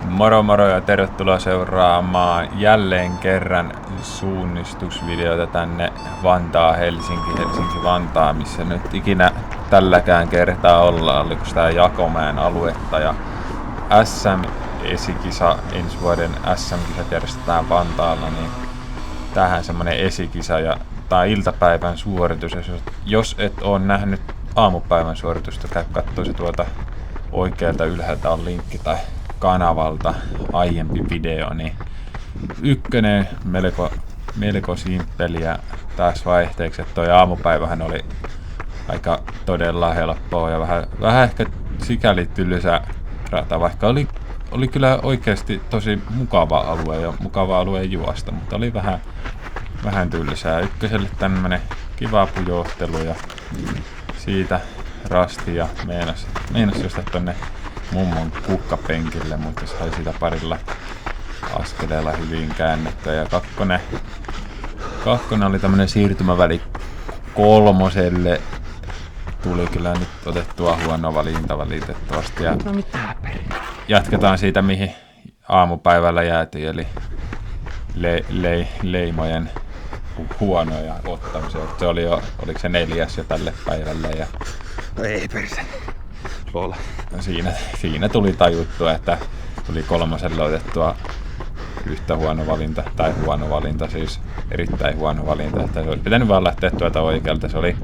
Moro moro ja tervetuloa seuraamaan jälleen kerran suunnistusvideota tänne Helsinki-Vantaa, missä nyt ikinä tälläkään kertaa ollaan. Oliko tää Jakomäen aluetta ja SM-esikisa, ensi vuoden SM-kisat järjestetään Vantaalla, niin tähän semmonen esikisa ja tää on iltapäivän suoritus. Jos et oo nähnyt aamupäivän suoritusta, käy kattoo se tuolta oikealta ylhäältä on linkki tai kanavalta aiempi video, niin ykkönen melko simppeli ja taas vaihteeksi, että toi aamupäivähän oli aika todella helppoa ja vähän ehkä sikäli tylsä rata, vaikka oli kyllä oikeasti tosi mukava alue juosta, mutta oli vähän tylsää. Ykköselle tämmönen kiva pujohtelu ja siitä rasti ja meinas josta tonne mummon kukkapenkille, mutta sai sitä parilla askeleella hyvin käännettyä. Ja kakkonen oli tämmönen siirtymäväli kolmoselle. Tuli kyllä nyt otettua huono valinta valitettavasti. Ja no mitä? Jatketaan siitä mihin aamupäivällä jäätiin, eli leimojen huonoja ottamisia. Se oli jo, oliko se 4. jo tälle päivälle ja Ei perse. Lola. Siinä tuli tajuttua, että tuli kolmoselle otettua yhtä huono valinta, siis erittäin huono valinta, että se olisi pitänyt vaan lähteä tuolta oikealta. Se oli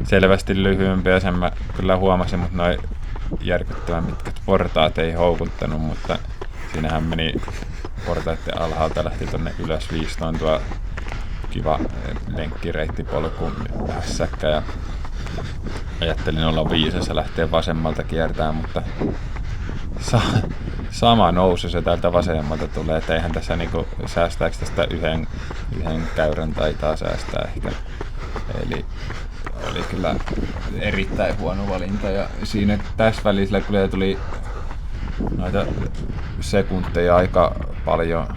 selvästi lyhyempi ja sen mä kyllä huomasin, mutta noin järkyttävän mitkät portaat ei houkuttanut, mutta siinähän meni portaiden alhaalta lähti tonne ylös viistoon tuo kiva lenkkireittipolku hässäkkä ja ajattelin olla viisassa lähteä vasemmalta kiertämään, mutta sama nousu se täältä vasemmalta tulee, että eihän tässä niinku säästääkö tästä yhden käyrän taitaa säästää ehkä. Eli oli kyllä erittäin huono valinta ja siinä tässä välissä kyllä tuli noita sekunteja aika paljon.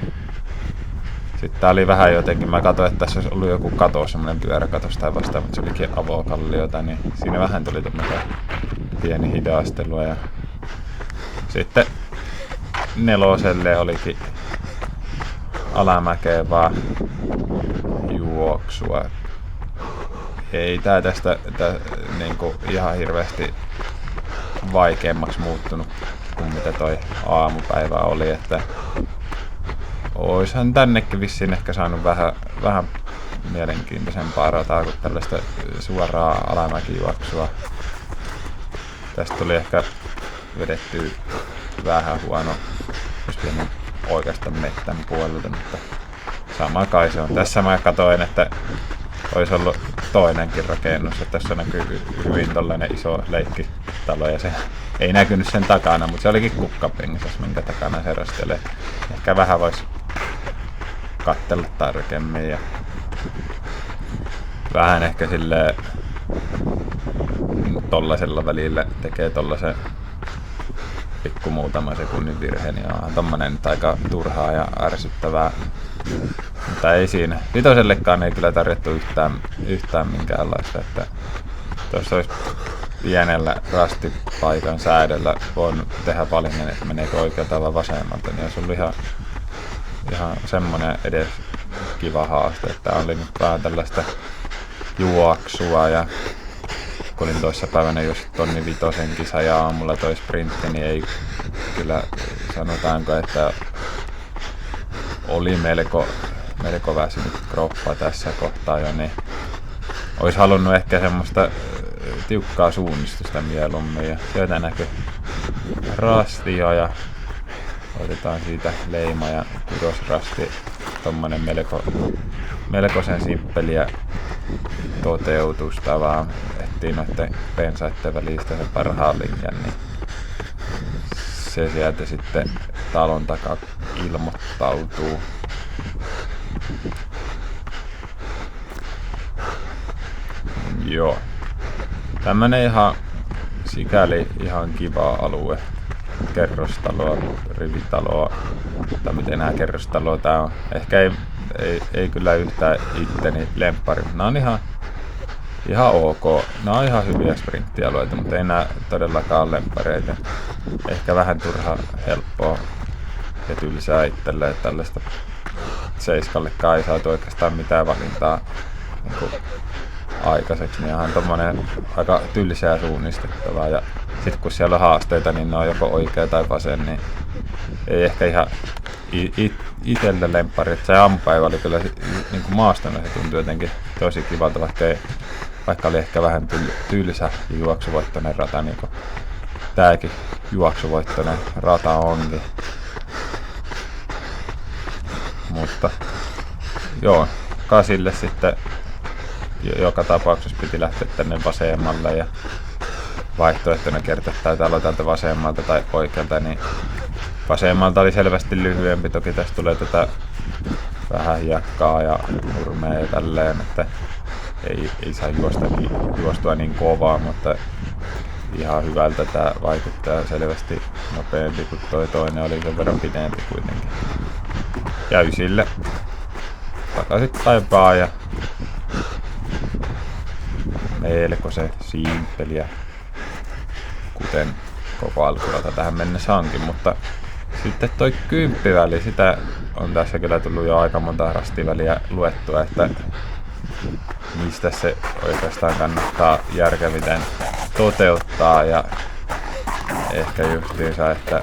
Sitten tää oli vähän jotenkin, mä katsoin, että tässä olisi ollut joku kato, semmonen pyöräkatos tai vastaava, mutta se olikin avokalliota, niin siinä vähän tuli tämmöistä pieni hidastelua. Ja sitten 4. olikin alamäkeen vaan juoksua. Ei tää tästä niinku ihan hirveästi vaikeammaksi muuttunut kuin mitä toi aamupäivä oli, että oishan tännekin vissiin ehkä saanut vähän mielenkiintoisempaa rataa kuin tällaista suoraa alamäkijuoksua. Tästä tuli ehkä vedetty vähän huono, jos pieni oikeastaan mettän puolelta, mutta sama kai se on. Tässä mä katsoin, että olisi ollut toinenkin rakennus, että tässä näkyy hyvin tollainen iso leikkitalo ja se ei näkynyt sen takana, mutta se olikin kukkapengisas, minkä takana se rastelee. Ehkä vähän voisi katsella tarkemmin ja vähän ehkä silleen tollasella välillä tekee tollasen pikku muutaman sekunnin virheen, niin on tommonen nyt aika turhaa ja ärsyttävää. Mutta ei siinä. 5:llekaan ei kyllä tarjottu yhtään minkäänlaista, että tuossa olisi pienellä rastipaikan säädöllä voinut tehdä valinnan, että meneekö oikealta vai vasemmalta, niin olisi ollut ihan semmonen edes kiva haaste, että oli nyt vähän tällaista juoksua ja kun olin toissa päivänä just tonni 5 kisa ja aamulla toi sprintti, niin ei kyllä sanotaanko, että oli melko väsynyt kroppa tässä kohtaa jo, niin olisi halunnut ehkä semmoista tiukkaa suunnistusta mieluummin ja sieltä näkyy rastio ja otetaan siitä leima ja kudosrasti, tommonen melkoisen simppeliä toteutusta, vaan ettiin noitten pensaitten välistä sen parhaan linjan, niin se sieltä sitten talon takaa ilmoittautuu. Joo. Tämmönen ihan sikäli ihan kiva alue. Kerrostaloa, rivitaloa, tai miten nää kerrostaloa tää on. Ehkä ei kyllä yhtään itteni lemppari, mutta nää on ihan ok. Nää on ihan hyviä sprinttialueita, mutta ei nää todellakaan lemppareita. Ehkä vähän turha helppoa ja tylsää itselleen, että tällaista seiskallekaan ei saatu oikeastaan mitään valintaa niin aikaiseksi, niin ihan tommonen aika tylsää suunnistettavaa. Ja sit kun siellä on haasteita, niin ne on joko oikea tai vasen, niin ei ehkä ihan itelle lemppari. Että se aamupäivä oli kyllä niin kuin maastona, se tuntui jotenkin tosi kivalta, vaikka oli ehkä vähän tylsä ja juoksuvoittoinen rata, niin kuin tääkin juoksuvoittoinen rata onkin. Mutta joo, kasille sitten joka tapauksessa piti lähteä tänne vasemmalle ja vaihtoehtona kertoa, että aloitan vasemmalta tai oikealta, niin vasemmalta oli selvästi lyhyempi. Toki tästä tulee tätä vähän hiekkaa ja nurmea ja tälleen, että ei saa juostua niin kovaa, mutta ihan hyvältä tää vaikuttaa, selvästi nopeampi kuin toi toinen oli sen verran pidempi kuitenkin. Ja ysille takaisin taipaan ja melko se simppeliä, kuten koko alkurata tähän mennessä onkin, mutta sitten toi 10-väli, sitä on tässä kyllä tullut jo aika monta rastiväliä luettua, että mistä se oikeastaan kannattaa järkeviten toteuttaa ja ehkä justiinsa, että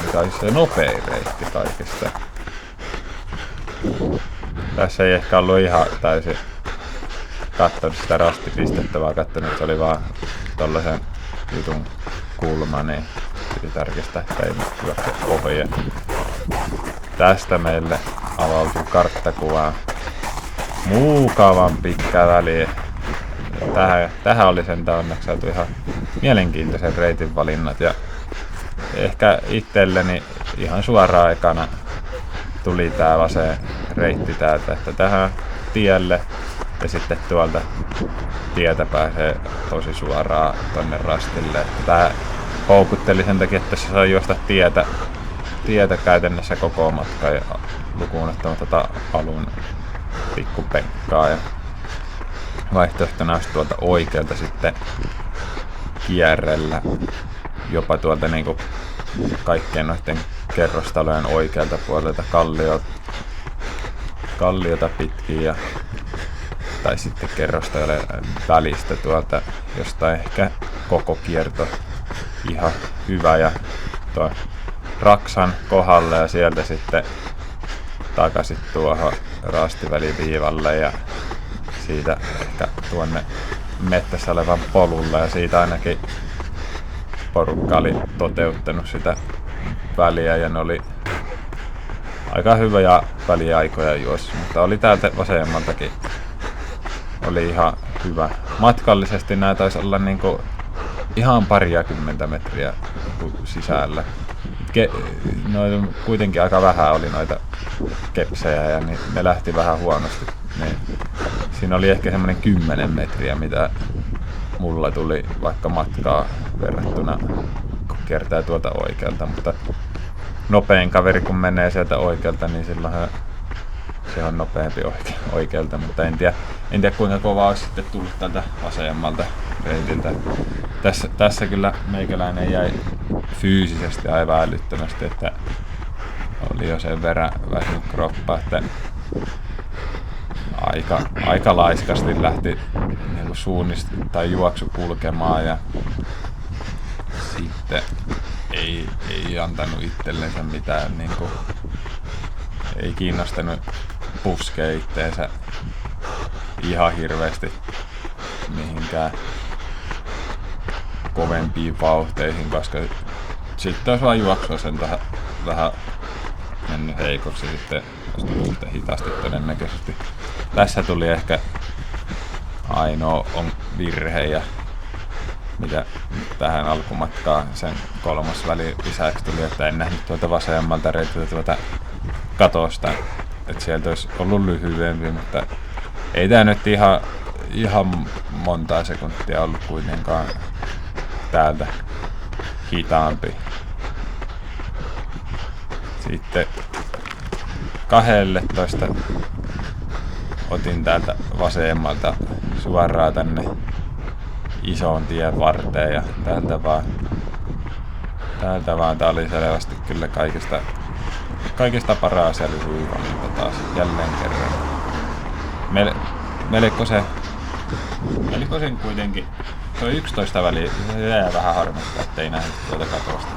mikä olisi se nopein reitti kaikista. Tässä ei ehkä ollut ihan täysin katsonut sitä rastipistettä, vaan katsonut, että se oli vaan tollasen jutun kulma, niin piti tarkistaa, että ei juokse ohi. Tästä meille avautuu karttakuvaa. Mukavan pitkä väli. Tähän oli sentään onneksi saatu ihan mielenkiintoisen reitin valinnat. Ja ehkä itselleni ihan suoraan ekana tuli tää vasen reitti täältä, että tähän tielle ja sitten tuolta tietä pääsee tosi suoraan tonne rastille. Tää houkutteli sen takia, että se saa juosta tietä käytännössä koko matka ja lukuun ottamatta alun pikkupenkkaa. Ja vaihtoehtona olisi tuolta oikealta sitten kierrellä jopa tuolta niinku kaikkien noiden kerrostalojen oikealta puolelta kalliota pitkin tai sitten kerrostalojen välistä tuolta jostain ehkä koko kierto ihan hyvä ja tuo Raksan kohdalle ja sieltä sitten takaisin tuohon rastiväliviivalle ja siitä ehkä tuonne mettässä olevan polulle ja siitä ainakin porukka oli toteuttanut sitä väliä ja ne oli aika hyviä väliaikoja juossa, mutta oli täältä vasemmaltakin oli ihan hyvä. Matkallisesti nämä taisi olla niinku ihan pariakymmentä metriä sisällä. Kuitenkin aika vähän oli noita kepsejä ja niin ne lähti vähän huonosti. Niin siinä oli ehkä semmoinen 10 metriä, mitä mulla tuli vaikka matkaa verrattuna, kun kiertää tuolta oikealta. Mutta nopein kaveri kun menee sieltä oikealta, niin silloinhan se on nopeampi oikealta. Mutta en tiedä kuinka kovaa olisi sitten tullut tältä vasemmalta reitiltä. Tässä kyllä meikäläinen jäi fyysisesti aivan älyttömästi, että oli jo sen verran väsynyt kroppa, että aika laiskasti lähti niin suunnista tai juoksu kulkemaan ja sitten ei antanut itsellensä mitään, niin kuin, ei kiinnostanut puskea itteensä ihan hirveästi mihinkään kovempiin vauhteihin, koska sitten olisi vaan juoksua sen vähän mennyt heikoksi sitten hitaasti todennäköisesti. Tässä tuli ehkä ainoa on virhe ja mitä tähän alkumatkaan sen kolmas väli lisäksi tuli, että en nähnyt tuolta vasemmalta reitiltä tuolta katosta, että sieltä olisi ollut lyhyempi, mutta ei tää nyt ihan montaa sekuntia ollut kuitenkaan täältä hitaampi. Sitten 12 otin täältä vasemmalta suoraan tänne isoon tien varteen ja täältä vaan tää oli selvästi kyllä kaikista kaikista paras ja lyhyinvalinta taas jälleen kerran. Melkoisen kuitenkin. Se on 11 väliä. Se jää vähän harmittaa, ettei nähnyt tuota katosta.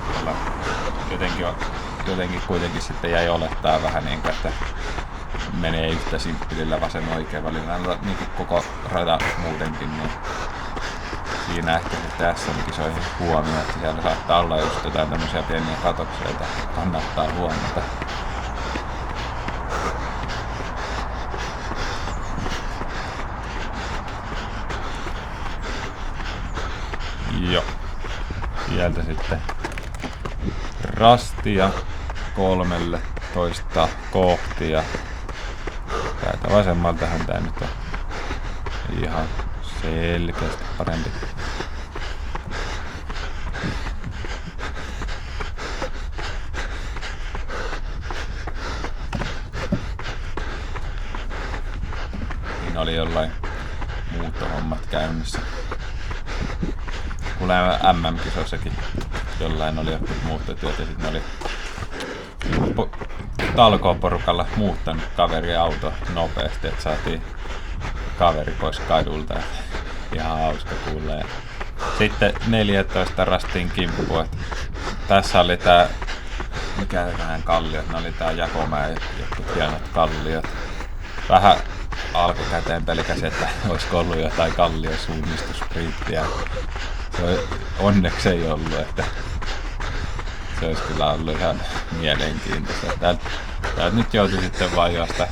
Jotenkin kuitenkin sitten jäi olettaa vähän niin kuin, että menee yhtä simppilillä vasen oikein välillä. Niin kuin koko rata muutenkin. Niin siinä ehkä sitten SM-kisoihin huomioon, että siellä saattaa olla just jotain tämmöisiä pieniä katoksia, joita kannattaa huomata. Joo. Sieltä sitten rastia 13 kohti ja täältä vasemmaltahan tää nyt on ihan selkeästi parempi. Siinä oli jollain muuttohommat käynnissä. Kuulee MM-kisoissakin jollain oli jotkut muuttotyöt ja sitten oli talkooporukalla muuttanut kaverin auto nopeasti, että saatiin kaveri pois kadulta. Ihan hauska kuulee. Sitten 14 rastin kimppu. Tässä oli tää, mikä vähän kalliot, ne oli tää Jakomäen jotkut hienot kalliot. Vähän alkukäteen pelkäsi, että olisiko ollut jotain kalliosuunnistusspriittiä. Onneksi ei ollut, että se olisi kyllä ollut ihan mielenkiintoista. Täältä nyt joutui sitten vaan juosta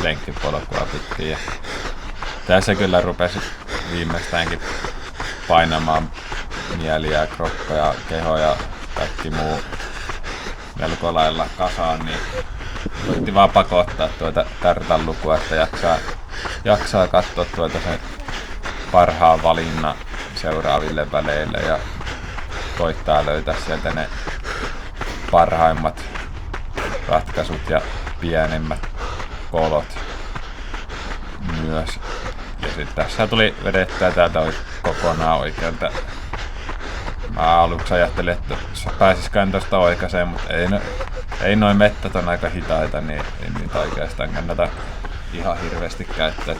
lenkkipolkua pitkin. Ja tässä kyllä rupesi viimeistäänkin painamaan mieliä ja kroppa ja keho ja kaikki muu melko lailla kasaan, niin voitti vaan pakottaa tuota tartan lukua, että jaksaa katsoa tuota sen parhaan valinnan seuraaville väleille ja koittaa löytää sieltä ne parhaimmat ratkaisut ja pienemmät kolot myös. Ja sitten tässä tuli vedettyä täältä kokonaan oikealta. Mä aluksi ajattelin, että pääsisikään tosta oikaiseen, mutta ei noin mettät on aika hitaita, niin ei niitä oikeastaan kannata ihan hirveästi käyttää.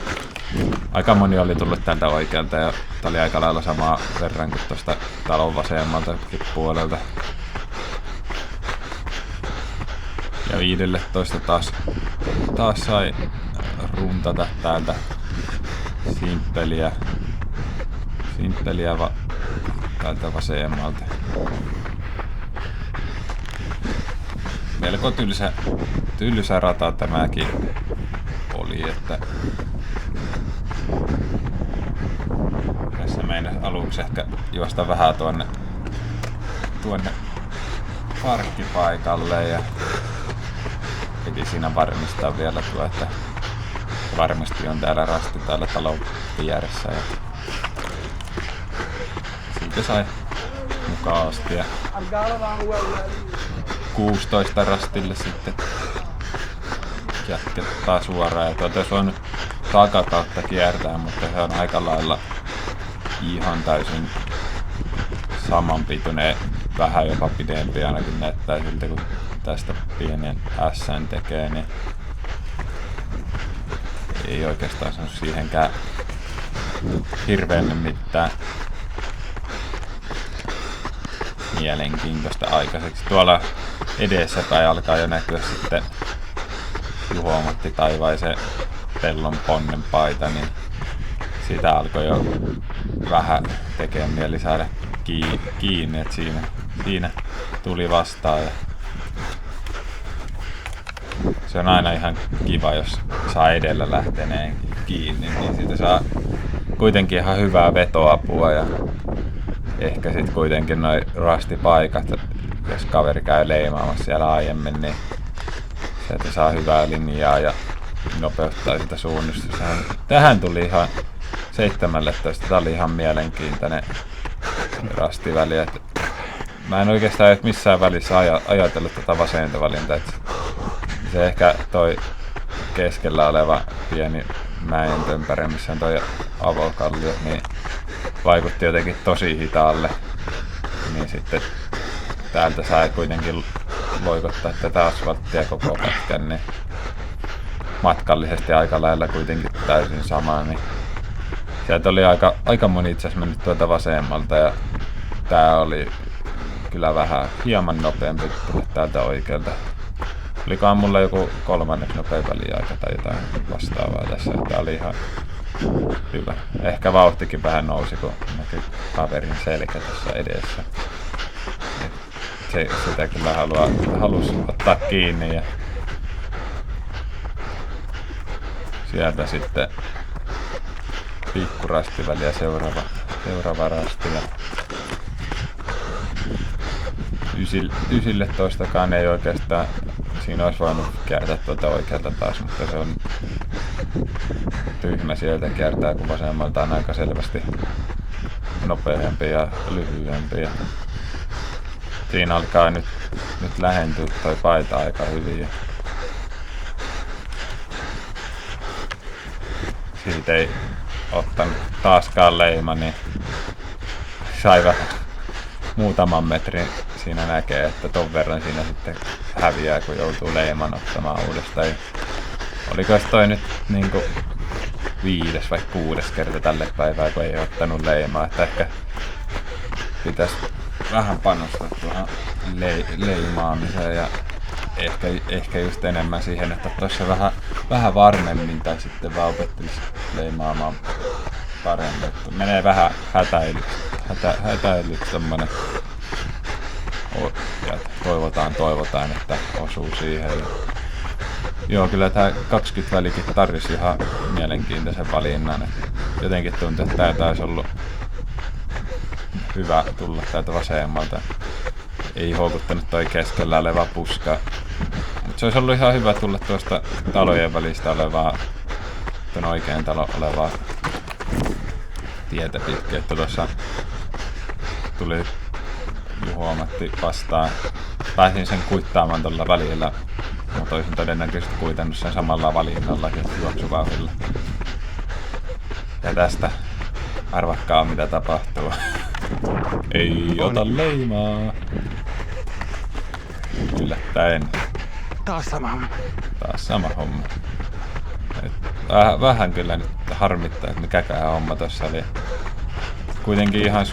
Aika moni oli tullut tältä oikealta ja tää oli aika lailla samaa verran kuin tosta talon vasemmalta puolelta. Ja 15 taas sai runtata täältä simppeliä täältä vasemmalta. Melko tylsä rata tämäkin oli, että tässä meinas aluksi ehkä juosta vähän tuonne parkkipaikalle ja piti siinä varmistaa vielä että varmasti on täällä rasti täällä talon vieressä ja siitä sai mukaan asti ja 16 rastille sitten jatkettaa suoraan ja tuota olisi voinut takakautta kiertää, mutta se on aika lailla ihan täysin samanpituinen, vähän jopa pidempi ainakin näyttää siltä kun tästä pienen S:n tekee, niin ei oikeastaan saanut siihenkään hirveämmin mitään mielenkiintoista aikaiseksi. Tuolla edessäpäin alkaa jo näkyä sitten Juho-Matti Taivaisen Pellon ponnen paita, niin sitä alkoi jo vähän tekemään mieli saada kiinni, että siinä tuli vastaan. Ja se on aina ihan kiva, jos saa edellä lähteneen kiinni, niin siitä saa kuitenkin ihan hyvää vetoapua ja ehkä sitten kuitenkin noi rastipaikat, jos kaveri käy leimaamassa siellä aiemmin, niin sieltä saa hyvää linjaa ja nopeuttaa sitä suunnistusta. Tähän tuli ihan 17, tää oli ihan mielenkiintoinen rastiväli. Mä en oikeastaan missään välissä ajatellut tätä vasenta valintaa. Se ehkä toi keskellä oleva pieni mäen tömpärä, missä on toi avokallio, niin vaikutti jotenkin tosi hitaalle. Niin sitten täältä sai kuitenkin loikottaa tätä asfalttia koko pätkän, niin matkallisesti aika lailla kuitenkin täysin sama. Niin sieltä oli aika moni itse asiassa mennyt tuolta vasemmalta ja tää oli kyllä vähän hieman nopeampi tulla täältä oikealta. Olikohan mulla joku 3. nopein väliaika tai jotain vastaavaa tässä. Tää oli ihan hyvä. Ehkä vauhtikin vähän nousi, kun näkyi kaverin selkä tässä edessä. Sitä kyllä halusi ottaa kiinni ja sieltä sitten pikkurastivälillä seuraava rasti ja 19 ei oikeastaan, siinä olisi voinut kääntää tuolta oikealta taas, mutta se on tyhmä sieltä kiertää, kun vasemmalta on aika selvästi nopeampi ja lyhyempi. Ja siinä alkaa nyt lähentyä toi paita aika hyvin. Ja siitä ei ottanut taaskaan leima, niin sai vähän muutaman metrin siinä näkee, että ton verran siinä sitten häviää, kun joutuu leiman ottamaan uudestaan. Ja oliko toi nyt niinku 5. vai 6. kerta tälle päivää, kun ei ottanut leimaa, että ehkä pitäisi vähän panostaa tuohon leimaamiseen ja ehkä just enemmän siihen, että tuossa vähän varmemmin tai sitten vaan opettelisi leimaamaan paremmin. Menee vähän hätäilyksi tommonen. Ja toivotaan, että osuu siihen. Joo, kyllä tää 20 välikin tarvisi ihan mielenkiintoisen valinnan. Jotenkin tuntuu, että tää taisi ollut hyvä tulla täältä vasemmalta. Ei houkuttanut toi keskellä oleva puska. Mutta se olisi ollut ihan hyvä tulla tuosta talojen välistä olevaa, tuon oikean talon olevaa tietä pitkin. Että tuossa tuli Juho-Matti vastaan. Pääsin sen kuittaamaan tuolla välillä. Mutta olisin todennäköisesti kuitannut sen samalla valinnallakin juoksuvauhdilla. Ja tästä arvatkaa mitä tapahtuu. Ei ota leimaa. Yllättäen. Taas sama homma. Vähän kyllä nyt harmittaa, että mikäkään homma tossa oli. Kuitenkin ihan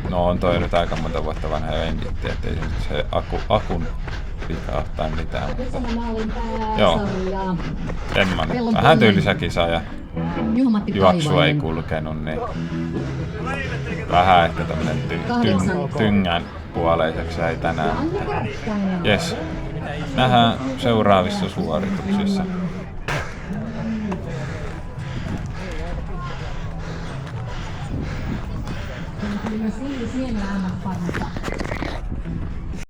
no on toi nyt aika monta vuotta vanha jo engitti, ettei se akun vika ottaa mitään, mutta joo, semmonen. Vähän tylsä kisa ja juoksua ei kulkenut, niin vähän ehkä tämmönen tyngän puoleiseksi jäi tänään. Jes, nähdään seuraavissa suorituksissa. Kyllä siellä annat parasta.